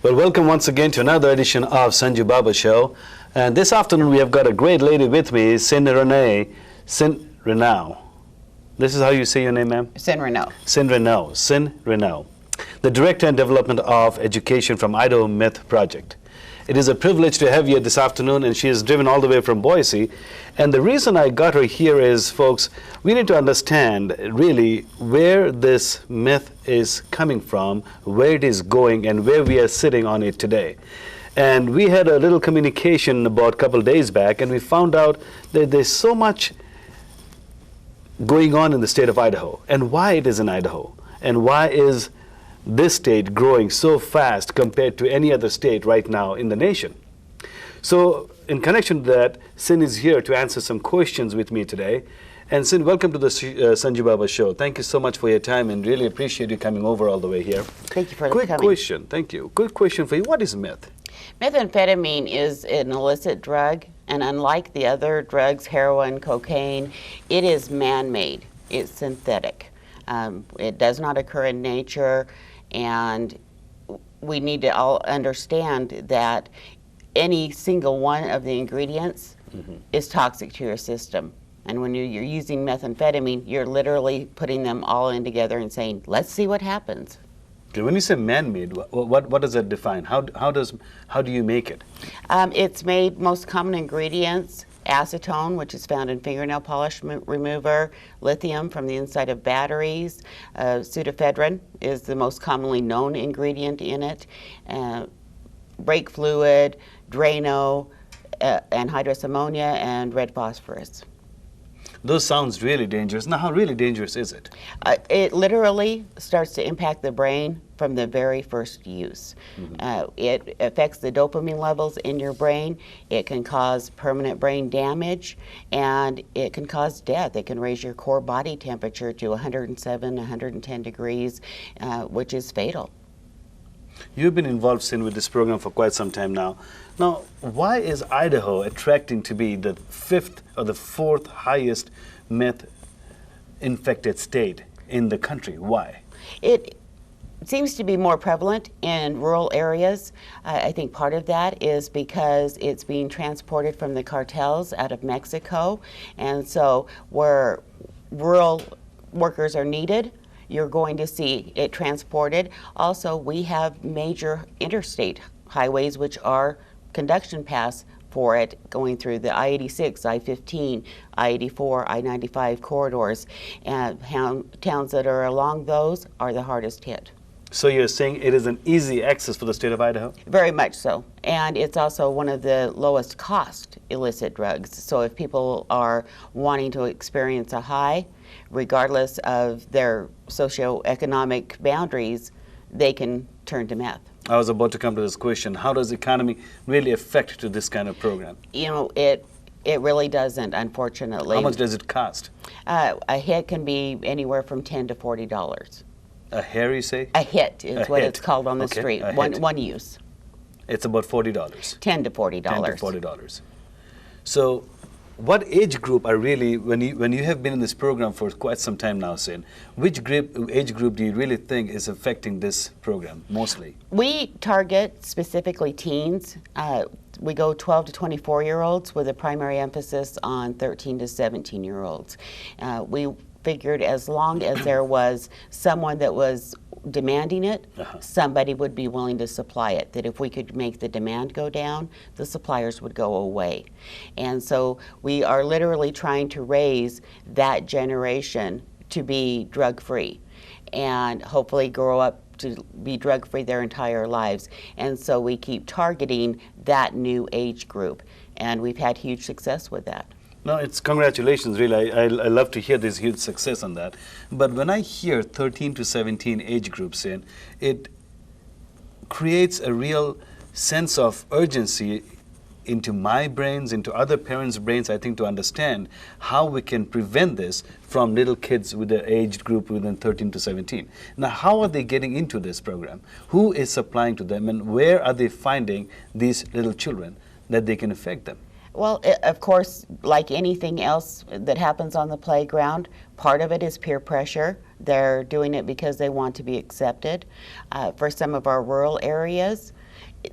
Well, welcome once again to another edition of Sanjubaba Show. And this afternoon we have got a great lady with me, Cyn Reneau. This is how you say your name, ma'am? Cyn Reneau. Cyn Reneau. Cyn Reneau, the Director and Development of Education from Idaho Meth Project. It is a privilege to have you this afternoon, and she is driven all the way from Boise. And the reason I got her here is, folks, we need to understand really where this meth is coming from, where it is going, and where we are sitting on it today. And we had a little communication about a couple days back, and we found out that there's so much going on in the state of Idaho, and why it is in Idaho, and why is this state growing so fast compared to any other state right now in the nation. So in connection to that, Cyn is here to answer some questions with me today. And Cyn, welcome to the Sanjubaba Show. Thank you so much for your time, and really appreciate you coming over all the way here. Thank you for coming. Quick question, thank you. Quick question for you, what is meth? Methamphetamine is an illicit drug, and unlike the other drugs, heroin, cocaine, it is man-made. It's synthetic. It does not occur in nature, and we need to all understand that any single one of the ingredients is toxic to your system. And when you're using methamphetamine, you're literally putting them all in together and saying, let's see what happens. Okay, when you say man-made, what does that define? How do you make it? It's made, most common ingredients, acetone, which is found in fingernail polish remover, lithium from the inside of batteries, pseudoephedrine is the most commonly known ingredient in it, brake fluid, Drano, anhydrous ammonia, and red phosphorus. Those sounds really dangerous. Now, how really dangerous is it? It literally starts to impact the brain from the very first use. It affects the dopamine levels in your brain. It can cause permanent brain damage, and it can cause death. It can raise your core body temperature to 107, 110 degrees, which is fatal. You've been involved, Cyn, with this program for quite some time now. Now, why is Idaho attracting to be the fifth or the fourth highest meth-infected state in the country? Why? It seems to be more prevalent in rural areas. I think part of that is because it's being transported from the cartels out of Mexico, and so where rural workers are needed, you're going to see it transported. Also, we have major interstate highways which are conduction paths for it, going through the I-86, I-15, I-84, I-95 corridors, and towns that are along those are the hardest hit. So you're saying it is an easy access for the state of Idaho? Very much so. And it's also one of the lowest cost illicit drugs. So if people are wanting to experience a high, regardless of their socioeconomic boundaries, they can turn to meth. I was about to come to this question. How does the economy really affect to this kind of program? You know, it really doesn't, unfortunately. How much does it cost? A hit can be anywhere from $10 to $40. A hair, you say? A hit is what it's called on the street. One use. It's about $40. $10 to $40. $10 to $40. So, what age group are really, when you have been in this program for quite some time now, Cyn, which age group do you really think is affecting this program mostly? We target specifically teens. We go 12 to 24-year-olds with a primary emphasis on 13 to 17-year-olds. We figured as long as there was someone that was demanding it, somebody would be willing to supply it. That if we could make the demand go down, the suppliers would go away. And so we are literally trying to raise that generation to be drug-free and hopefully grow up to be drug-free their entire lives. And so we keep targeting that new age group, and we've had huge success with that. No, it's congratulations, really. I love to hear this huge success on that. But when I hear 13 to 17 age groups in, it creates a real sense of urgency into my brains, into other parents' brains, I think, to understand how we can prevent this from little kids with the age group within 13 to 17. Now, how are they getting into this program? Who is supplying to them, and where are they finding these little children that they can affect them? Well, of course, like anything else that happens on the playground, part of it is peer pressure. They're doing it because they want to be accepted. For some of our rural areas,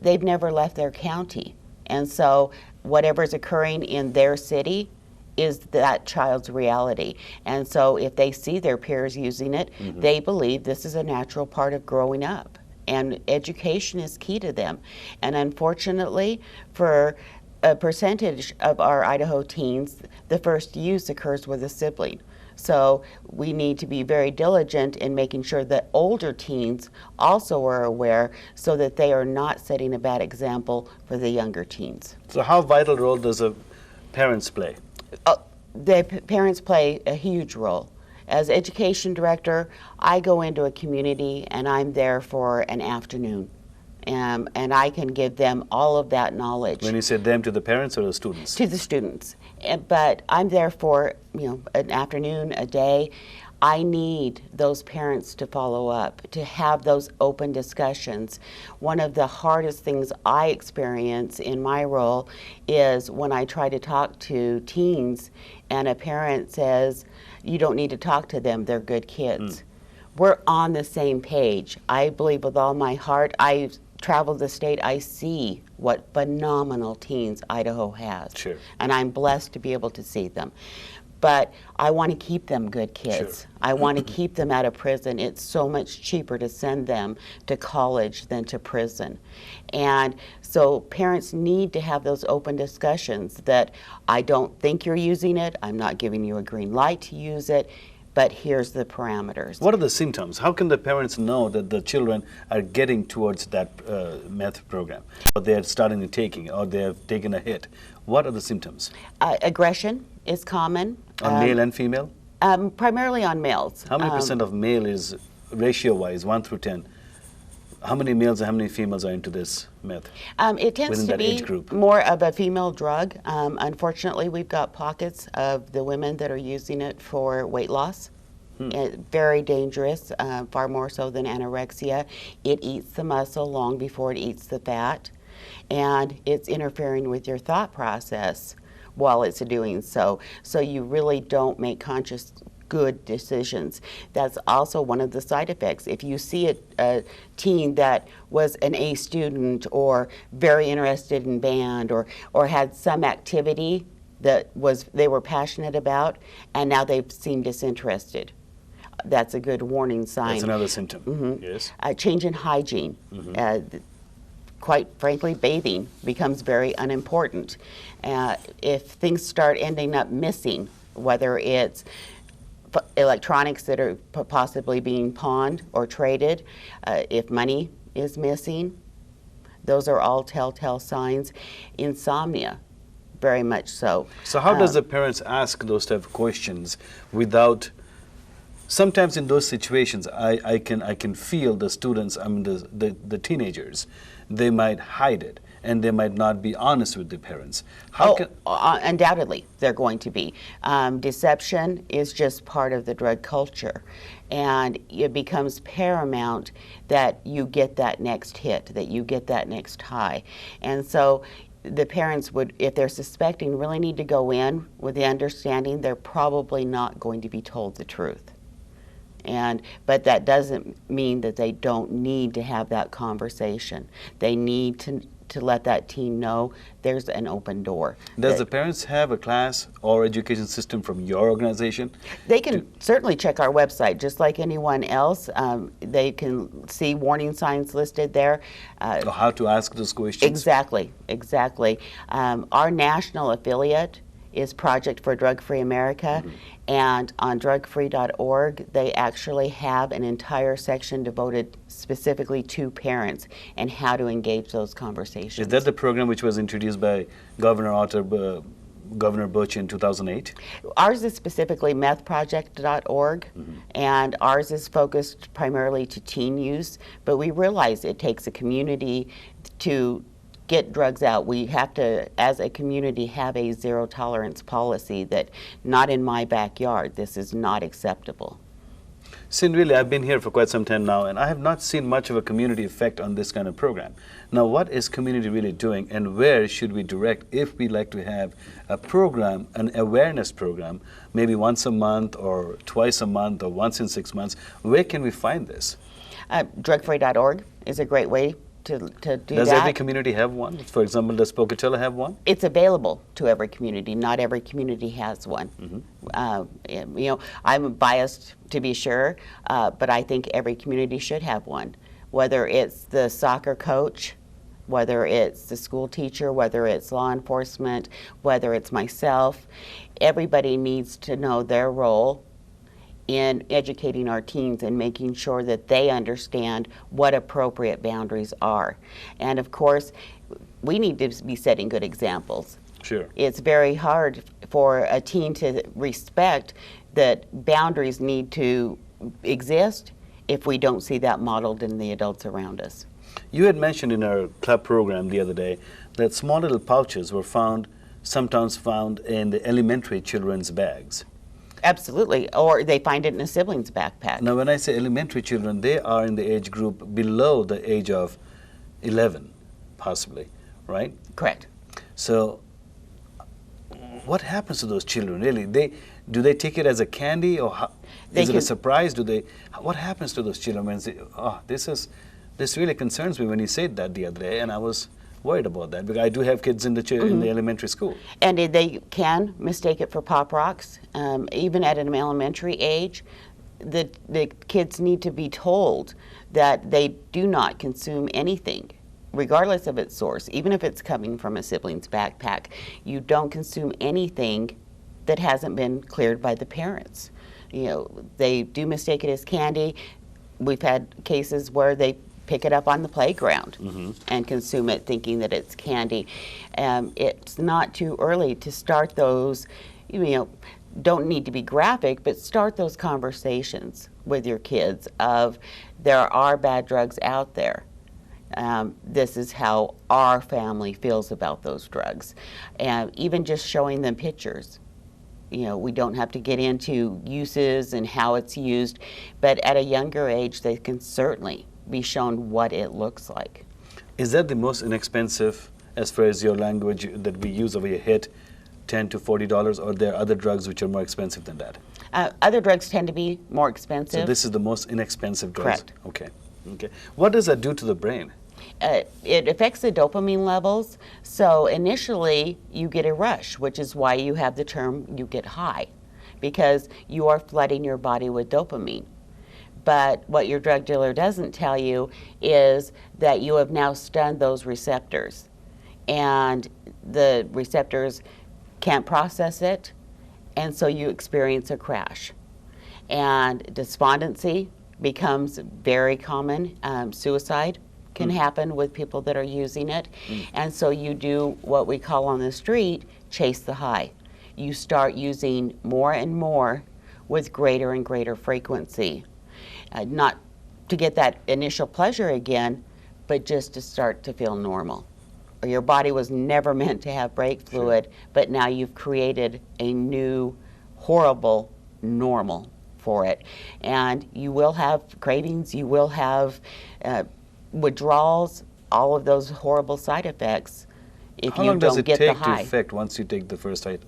they've never left their county. And so whatever's occurring in their city is that child's reality. And so if they see their peers using it, they believe this is a natural part of growing up. And education is key to them. And unfortunately, for a percentage of our Idaho teens, the first use occurs with a sibling. So we need to be very diligent in making sure that older teens also are aware so that they are not setting a bad example for the younger teens. So how vital role does the parents play? Parents play a huge role. As education director, I go into a community and I'm there for an afternoon. And I can give them all of that knowledge. When you say them, to the parents or the students? To the students. But I'm there for, an afternoon, a day. I need those parents to follow up, to have those open discussions. One of the hardest things I experience in my role is when I try to talk to teens and a parent says, you don't need to talk to them, they're good kids. We're on the same page. I believe with all my heart. I travel the state, I see what phenomenal teens Idaho has. Sure. And I'm blessed to be able to see them. But I want to keep them good kids. Sure. I want to keep them out of prison. It's so much cheaper to send them to college than to prison. And so parents need to have those open discussions that I don't think you're using it, I'm not giving you a green light to use it, but here's the parameters. What are the symptoms? How can the parents know that the children are getting towards that meth program, or they're starting to taking, or they have taken a hit? What are the symptoms? Aggression is common. On male and female? Primarily on males. How many percent of male is, ratio-wise, 1 through 10? How many males and how many females are into this meth? It tends within to that be age group? more of a female drug. Unfortunately, we've got pockets of the women that are using it for weight loss. Very dangerous, far more so than anorexia. It eats the muscle long before it eats the fat, and it's interfering with your thought process while it's doing so. So you really don't make conscious good decisions. That's also one of the side effects. If you see a teen that was an A student or very interested in band or had some activity that they were passionate about, and now they've seemed disinterested, that's a good warning sign. That's another symptom. Yes. Change in hygiene. Quite frankly, bathing becomes very unimportant. If things start ending up missing, whether it's electronics that are possibly being pawned or traded, if money is missing, those are all telltale signs. Insomnia, very much so. So how does the parents ask those type of questions without? Sometimes in those situations, I can feel the students, I mean the teenagers, they might hide it and they might not be honest with the parents. Undoubtedly, they're going to be. Deception is just part of the drug culture, and it becomes paramount that you get that next hit, that you get that next high. And so the parents would, if they're suspecting, really need to go in with the understanding they're probably not going to be told the truth. But that doesn't mean that they don't need to have that conversation. They need to let that teen know there's an open door. Does the parents have a class or education system from your organization? They can certainly check our website just like anyone else. They can see warning signs listed there. How to ask those questions? Exactly. Our national affiliate is Project for Drug-Free America, and on drugfree.org they actually have an entire section devoted specifically to parents and how to engage those conversations. Is that the program which was introduced by Governor Butch in 2008? Ours is specifically methproject.org, and ours is focused primarily to teen use, but we realize it takes a community to get drugs out. We have to, as a community, have a zero tolerance policy that not in my backyard, this is not acceptable. Cyn, really, I've been here for quite some time now, and I have not seen much of a community effect on this kind of program. Now, what is community really doing, and where should we direct if we like to have a program, an awareness program, maybe once a month or twice a month or once in 6 months? Where can we find this? Drugfree.org is a great way to do Does that. every community have one? For example, does Pocatello have one? It's available to every community. Not every community has one. You know, I'm biased to be sure, but I think every community should have one. Whether it's the soccer coach, whether it's the school teacher, whether it's law enforcement, whether it's myself, everybody needs to know their role in educating our teens and making sure that they understand what appropriate boundaries are. And of course, we need to be setting good examples. Sure. It's very hard for a teen to respect that boundaries need to exist if we don't see that modeled in the adults around us. You had mentioned in our club program the other day that small little pouches were sometimes found in the elementary children's bags. Absolutely, or they find it in a sibling's backpack. Now, when I say elementary children, they are in the age group below the age of 11, possibly, right? Correct. So, what happens to those children, really? Do they take it as a candy, or is it a surprise? What happens to those children when they say, oh, this really concerns me when you said that the other day, and I was worried about that because I do have kids in the elementary school. And they can mistake it for Pop Rocks. Even at an elementary age, the kids need to be told that they do not consume anything, regardless of its source, even if it's coming from a sibling's backpack. You don't consume anything that hasn't been cleared by the parents. You know, they do mistake it as candy. We've had cases where they pick it up on the playground and consume it thinking that it's candy. It's not too early to start those, you know, don't need to be graphic, but start those conversations with your kids of there are bad drugs out there. This is how our family feels about those drugs. And even just showing them pictures. You know, we don't have to get into uses and how it's used, but at a younger age, they can certainly be shown what it looks like. Is that the most inexpensive, as far as your language that we use over here, hit $10 to $40, or there are other drugs which are more expensive than that? Other drugs tend to be more expensive. So this is the most inexpensive drugs? Correct. Okay. Okay. What does that do to the brain? It affects the dopamine levels. So initially, you get a rush, which is why you have the term you get high, because you are flooding your body with dopamine. But what your drug dealer doesn't tell you is that you have now stunned those receptors. And the receptors can't process it, and so you experience a crash. And despondency becomes very common. Suicide can happen with people that are using it. And so you do what we call on the street, chase the high. You start using more and more with greater and greater frequency. Not to get that initial pleasure again, but just to start to feel normal. Your body was never meant to have brake fluid, but now you've created a new, horrible normal for it. And you will have cravings, you will have withdrawals, all of those horrible side effects if you don't get the high. How long does it take to effect once you take the first hit?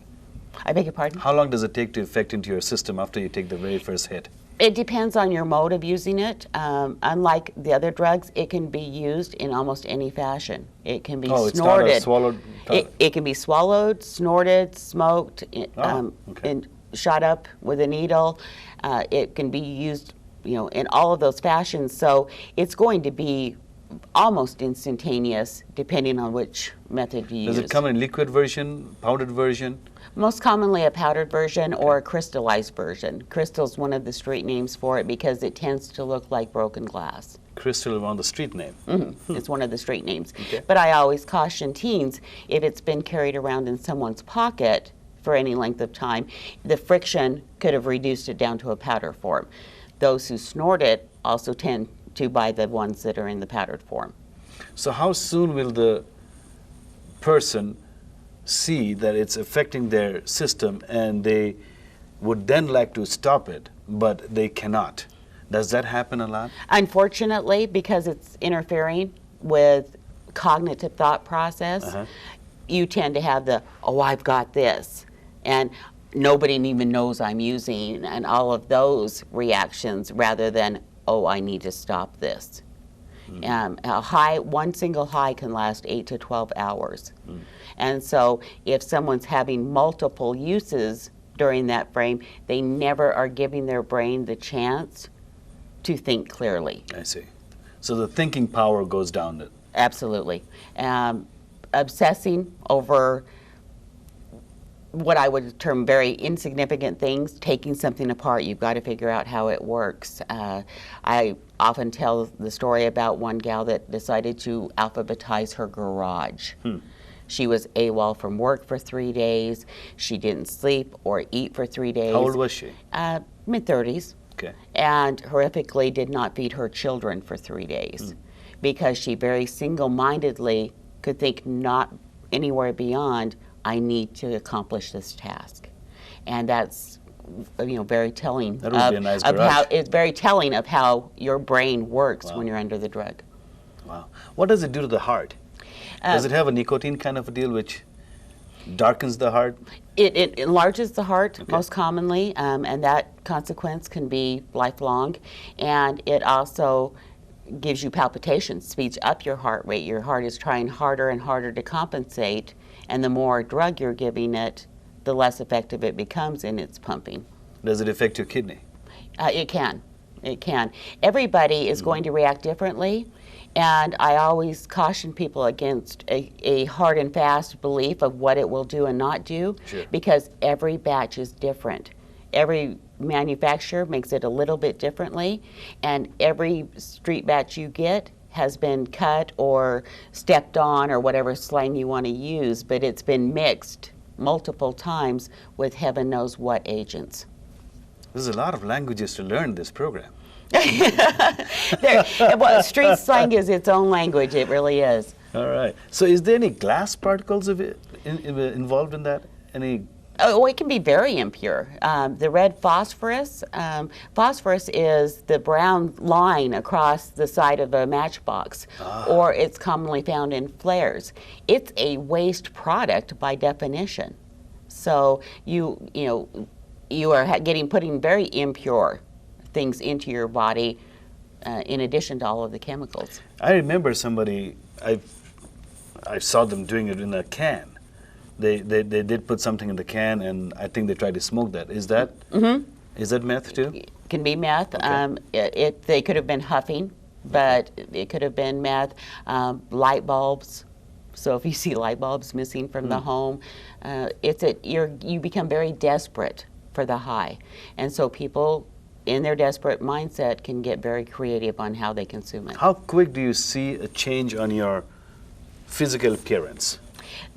I beg your pardon? How long does it take to effect into your system after you take the very first hit? It depends on your mode of using it. Unlike the other drugs, it can be used in almost any fashion. It can be snorted. It's not a swallowed. It can be swallowed, snorted, smoked, and shot up with a needle. It can be used, you know, in all of those fashions. So it's going to be almost instantaneous, depending on which method you use. Does it come in liquid version, powdered version? Most commonly a powdered version or a crystallized version. Crystal's one of the street names for it because it tends to look like broken glass. Crystal is on the street name. It's one of the street names. Okay. But I always caution teens, if it's been carried around in someone's pocket for any length of time, the friction could have reduced it down to a powder form. Those who snort it also tend to buy the ones that are in the powdered form. So how soon will the person see that it's affecting their system and they would then like to stop it, but they cannot? Does that happen a lot? Unfortunately, because it's interfering with cognitive thought process, you tend to have the, oh, I've got this, and nobody even knows I'm using, and all of those reactions rather than, oh, I need to stop this. One single high can last 8 to 12 hours. And so if someone's having multiple uses during that frame, they never are giving their brain the chance to think clearly. I see. So the thinking power goes down. Absolutely. Obsessing over what I would term very insignificant things, taking something apart, you've got to figure out how it works. I often tell the story about one gal that decided to alphabetize her garage. She was AWOL from work for 3 days. She didn't sleep or eat for 3 days. How old was she? Mid-30s. Okay. And horrifically did not feed her children for 3 days because she very single-mindedly could think not anywhere beyond, I need to accomplish this task. And that's very telling That would be a nice of garage. how it's very telling of how your brain works when you're under the drug. Wow. What does it do to the heart? Does it have a nicotine kind of a deal which darkens the heart? It enlarges the heart most commonly, and that consequence can be lifelong. And it also gives you palpitations, speeds up your heart rate. Your heart is trying harder and harder to compensate, and the more drug you're giving it, the less effective it becomes in its pumping. Does it affect your kidney? It can. It can. Everybody is going to react differently, and I always caution people against a hard and fast belief of what it will do and not do, because every batch is different. Every manufacturer makes it a little bit differently, and every street batch you get has been cut or stepped on or whatever slang you want to use, but it's been mixed multiple times with heaven knows what agents. There's a lot of languages to learn this program. Well, street slang is its own language. It really is. All right. So is there any glass particles involved in that? Any? Oh, it can be very impure. The red phosphorus, phosphorus is the brown line across the side of a matchbox, or it's commonly found in flares. It's a waste product by definition. So you are putting very impure things into your body in addition to all of the chemicals. I remember somebody, I saw them doing it in a can. They did put something in the can, and I think they tried to smoke that. Is that is that meth too? It can be meth. Okay. They could have been huffing, but it could have been meth. Light bulbs. So if you see light bulbs missing from the home, you become very desperate for the high, and so people in their desperate mindset can get very creative on how they consume it. How quick do you see a change on your physical appearance?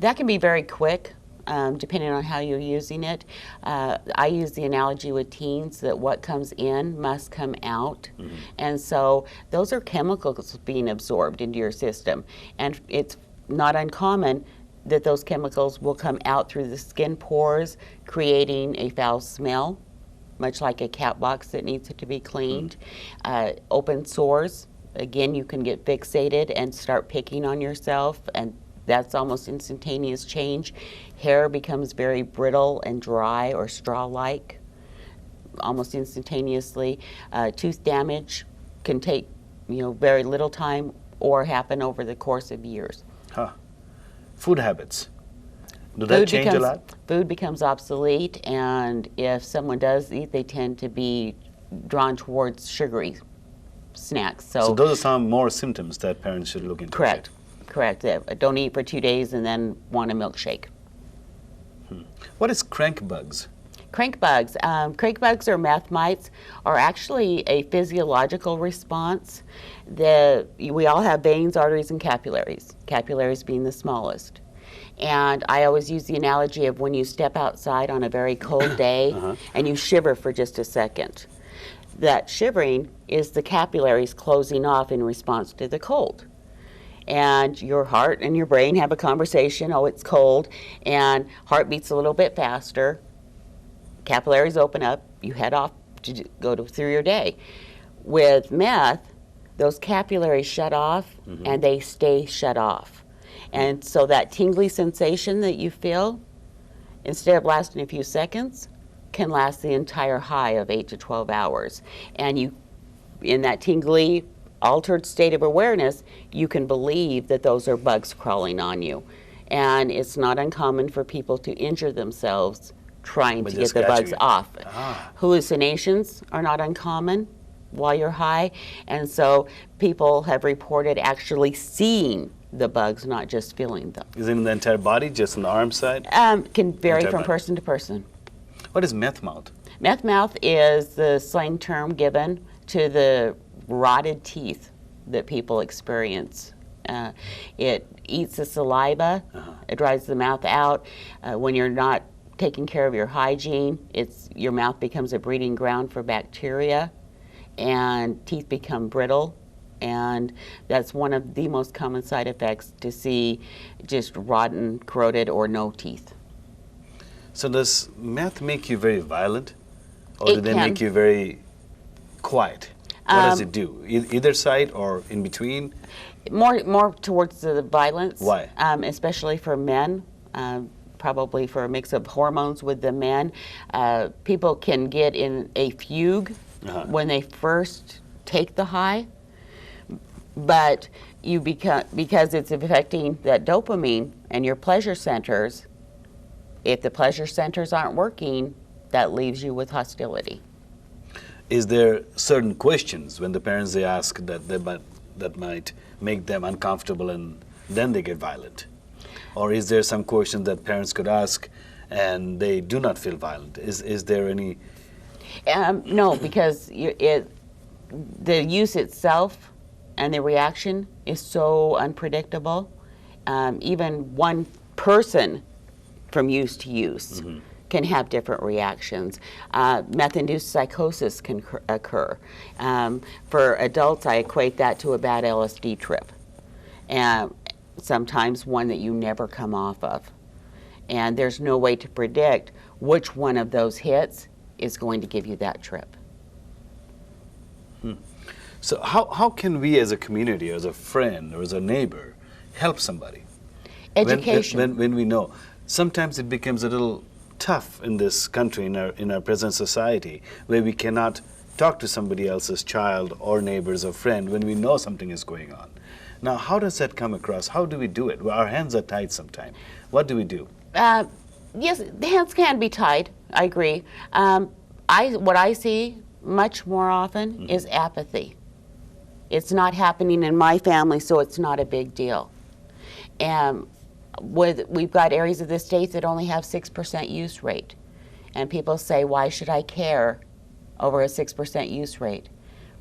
That can be very quick, depending on how you're using it. I use the analogy with teens that what comes in must come out. And so those are chemicals being absorbed into your system. And it's not uncommon that those chemicals will come out through the skin pores, creating a foul smell, much like a cat box that needs to be cleaned. Open sores, again, you can get fixated and start picking on yourself, and that's almost instantaneous change. Hair becomes very brittle and dry or straw-like, almost instantaneously. Tooth damage can take very little time or happen over the course of years. Food habits. Do that change a lot? Food becomes obsolete, and if someone does eat, they tend to be drawn towards sugary snacks. So those are some more symptoms that parents should look into. Correct. Don't eat for 2 days and then want a milkshake. What is crank bugs? Crank bugs. Crank bugs or meth mites are actually a physiological response. We all have veins, arteries, and capillaries. Capillaries being the smallest. And I always use the analogy of when you step outside on a very cold day and you shiver for just a second. That shivering is the capillaries closing off in response to the cold. And your heart and your brain have a conversation, oh, it's cold, and heart beats a little bit faster. Capillaries open up, you head off to go through your day. With meth, those capillaries shut off and they stay shut off. And so that tingly sensation that you feel, instead of lasting a few seconds, can last the entire high of 8 to 12 hours. And in that tingly altered state of awareness, you can believe that those are bugs crawling on you. And it's not uncommon for people to injure themselves trying to get the bugs off. Hallucinations are not uncommon while you're high, and so people have reported actually seeing the bugs, not just feeling them. Is it in the entire body, just on the arm side? Can vary from person to person. What is meth mouth? Meth mouth is the slang term given to the rotted teeth that people experience. It eats the saliva, it dries the mouth out. When you're not taking care of your hygiene, your mouth becomes a breeding ground for bacteria, and teeth become brittle. And that's one of the most common side effects, to see just rotten, corroded, or no teeth. So does meth make you very violent? Or do they make you very quiet? What does it do? Either side or in between? More towards the violence. Why? Especially for men. Probably for a mix of hormones with the men. People can get in a fugue when they first take the high, but because it's affecting that dopamine and your pleasure centers, if the pleasure centers aren't working, that leaves you with hostility. Is there certain questions when the parents they ask that might make them uncomfortable and then they get violent? Or is there some question that parents could ask and they do not feel violent? Is there any? No, because the use itself and the reaction is so unpredictable. Even one person from use to use can have different reactions. Meth-induced psychosis can occur. For adults, I equate that to a bad LSD trip. Sometimes one that you never come off of. And there's no way to predict which one of those hits is going to give you that trip. So how can we as a community, as a friend, or as a neighbor, help somebody? Education. When we know. Sometimes it becomes a little tough in this country, in our present society, where we cannot talk to somebody else's child or neighbors or friend when we know something is going on. Now, how does that come across? How do we do it? Well, our hands are tied sometimes. What do we do? Yes, the hands can be tied. I agree. What I see much more often is apathy. It's not happening in my family, so it's not a big deal. And we've got areas of the state that only have 6% use rate. And people say, why should I care over a 6% use rate?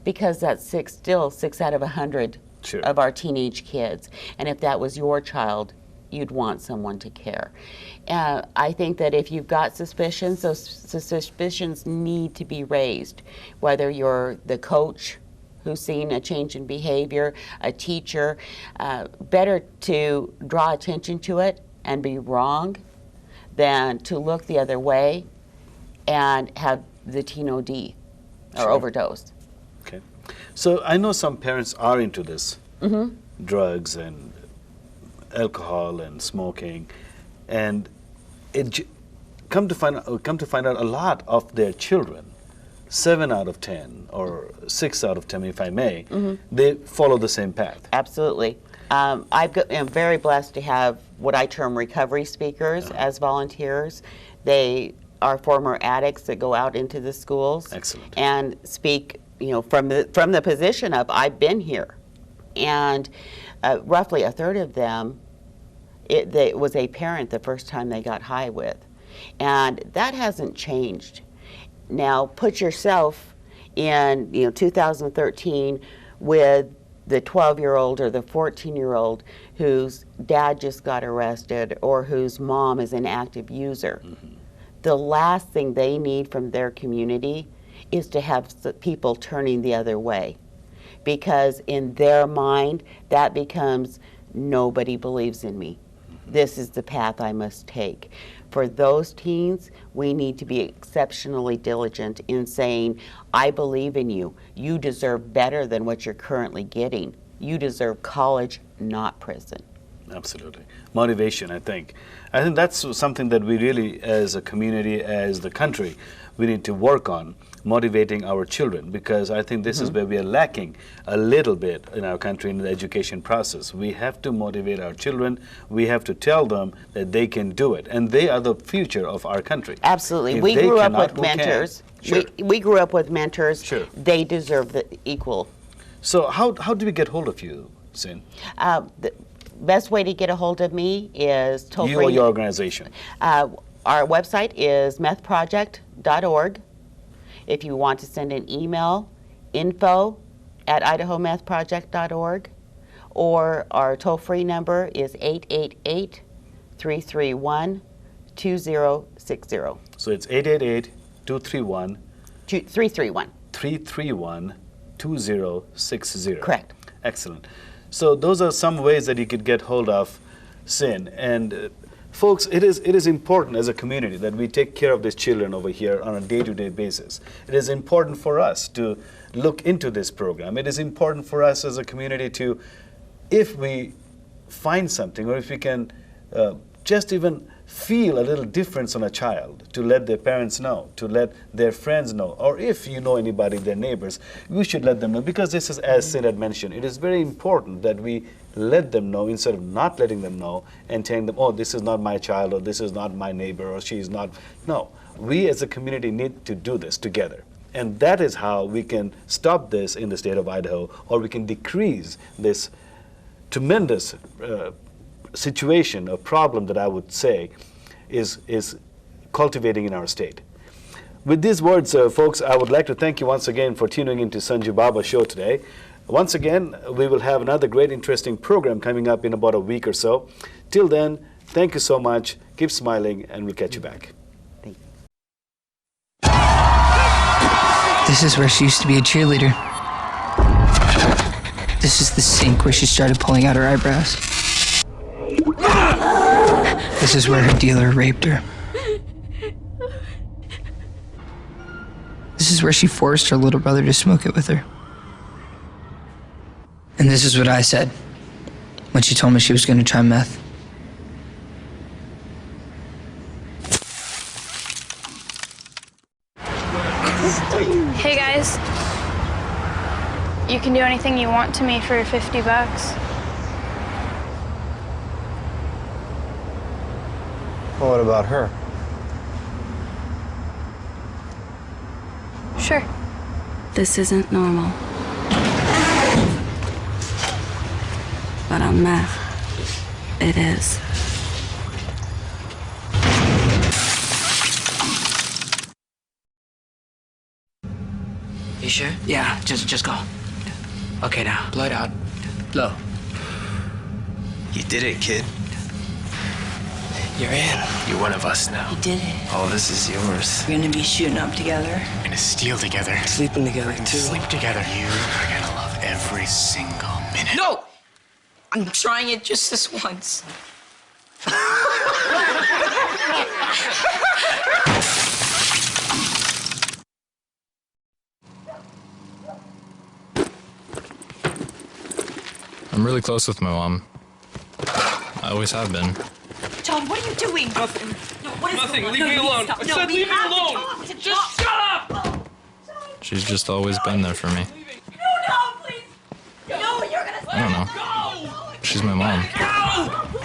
Because that's still 6 out of 100 of our teenage kids. And if that was your child, you'd want someone to care. I think that if you've got suspicions, those suspicions need to be raised. Whether you're the coach who's seen a change in behavior, a teacher, better to draw attention to it and be wrong than to look the other way and have the teen OD or overdose. Okay. So I know some parents are into this, drugs and alcohol and smoking, and come to find out a lot of their children, 7 out of 10 or 6 out of 10, if I may, they follow the same path. Absolutely. I'm very blessed to have what I term recovery speakers as volunteers. They are former addicts that go out into the schools and speak, from the position of I've been here, and roughly a third of them, it was a parent the first time they got high with, and that hasn't changed. Now put yourself in 2013 with the 12-year-old or the 14-year-old whose dad just got arrested or whose mom is an active user. The last thing they need from their community is to have people turning the other way, because in their mind that becomes, nobody believes in me. This is the path I must take. For those teens, we need to be exceptionally diligent in saying, I believe in you. You deserve better than what you're currently getting. You deserve college, not prison. Absolutely. Motivation, I think. I think that's something that we really, as a community, as the country, we need to work on, motivating our children, because I think this is where we are lacking a little bit in our country in the education process. We have to motivate our children. We have to tell them that they can do it, and they are the future of our country. Absolutely. If We they grew up cannot, with who can? mentors. Sure. We grew up with mentors. Sure. They deserve the equal. So how do we get hold of you, Cyn? The best way to get a hold of me is toll You free. or your organization? Our website is methproject.org. If you want to send an email, info@idahomethproject.org, or our toll-free number is 888-331-2060. So it's 888-231 331. 331-2060. Correct. Excellent. So those are some ways that you could get hold of Cyn. And folks, it is important as a community that we take care of these children over here on a day-to-day basis. It is important for us to look into this program. It is important for us as a community to, if we find something, or if we can just even feel a little difference on a child, to let their parents know, to let their friends know, or if you know anybody, their neighbors, we should let them know, because this is, as Cyn had mentioned, it is very important that we let them know instead of not letting them know and telling them, oh, this is not my child, or this is not my neighbor, or she is not. No, we as a community need to do this together. And that is how we can stop this in the state of Idaho, or we can decrease this tremendous situation, a problem that I would say is cultivating in our state. With these words, folks, I would like to thank you once again for tuning into Sanjubaba show today. Once again, we will have another great, interesting program coming up in about a week or so. Till then, thank you so much. Keep smiling, and we'll catch you back. Thank you. This is where she used to be a cheerleader. This is the sink where she started pulling out her eyebrows. This is where her dealer raped her. This is where she forced her little brother to smoke it with her. And this is what I said when she told me she was going to try meth. Hey guys, you can do anything you want to me for 50 bucks. Well, what about her? Sure. This isn't normal. But on meth, it is. You sure? Yeah, just go. Okay, now, blow it out. Blow. You did it, kid. You're in. You're one of us now. You did it. All this is yours. We're gonna be shooting up together. We're gonna steal together. Sleeping together, We're gonna sleep together. You are gonna love every single minute. No! I'm trying it just this once. I'm really close with my mom. I always have been. John, what are you doing? Nothing. No, what is Nothing. going on? Leave me alone. Stop. I No, said we leave me have to alone. talk to Just talk. shut up! She's just always been there for me. No, please. No, you're gonna. I don't know. She's my mom. Go!